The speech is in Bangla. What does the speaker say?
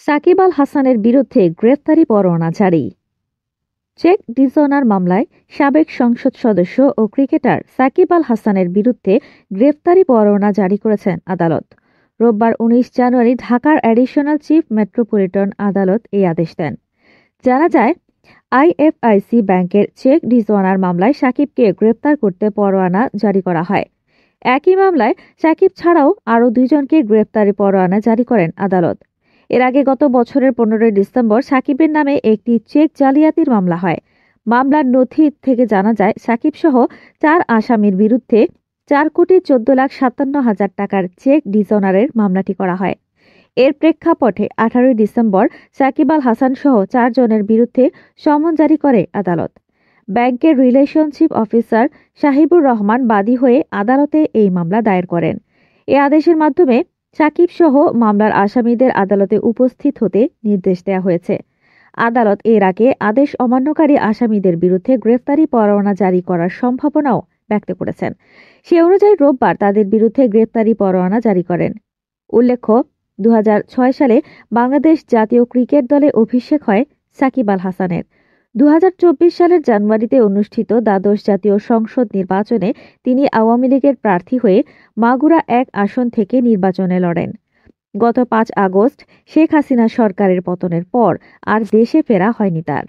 সাকিব আল হাসানের বিরুদ্ধে গ্রেফতারি পরোয়ানা জারি। চেক ডিসঅনার মামলায় সাবেক সংসদ সদস্য ও ক্রিকেটার সাকিব আল হাসানের বিরুদ্ধে গ্রেফতারি পরোয়ানা জারি করেছেন আদালত। রোববার ১৯ জানুয়ারি ঢাকার অ্যাডিশনাল চিফ মেট্রোপলিটন আদালত এই আদেশ দেন। জানা যায়, আইএফআইসি ব্যাংকের চেক ডিসঅনার মামলায় সাকিবকে গ্রেফতার করতে পরোয়ানা জারি করা হয়। একই মামলায় সাকিব ছাড়াও আরও দুইজনকে গ্রেফতারি পরোয়ানা জারি করেন আদালত। এর আগে গত বছরের ১৫ ডিসেম্বর সাকিবের নামে একটি চেক জালিয়াতির মামলা হয়। মামলার নথি থেকে জানা যায়, সাকিব সহ ৪ আসামির বিরুদ্ধে ৪,১৪,৫৭,০০০ টাকার চেক ডিসঅনারের মামলাটি করা হয়। এর প্রেক্ষাপটে ১৮ ডিসেম্বর সাকিব আল হাসান সহ ৪ জনের বিরুদ্ধে সমন জারি করে আদালত। ব্যাংকের রিলেশনশিপ অফিসার সাহিবুর রহমান বাদী হয়ে আদালতে এই মামলা দায়ের করেন। এ আদেশের মাধ্যমে সাকিব সহ মামলার আসামিদের আদালতে উপস্থিত হতে নির্দেশ দেওয়া হয়েছে। আদালত এর আগে আদেশ অমান্যকারী আসামিদের বিরুদ্ধে গ্রেফতারি পরোয়ানা জারি করার সম্ভাবনাও ব্যক্ত করেছেন। সে অনুযায়ী রোববার তাদের বিরুদ্ধে গ্রেফতারি পরোয়ানা জারি করেন। উল্লেখ্য, ২০০৬ সালে বাংলাদেশ জাতীয় ক্রিকেট দলে অভিষেক হয় সাকিব আল হাসানের। ২০২৪ সালের জানুয়ারিতে অনুষ্ঠিত দ্বাদশ জাতীয় সংসদ নির্বাচনে তিনি আওয়ামী লীগের প্রার্থী হয়ে মাগুরা ১ আসন থেকে নির্বাচনে লড়েন। গত ৫ আগস্ট শেখ হাসিনা সরকারের পতনের পর আর দেশে ফেরা হয়নি তার।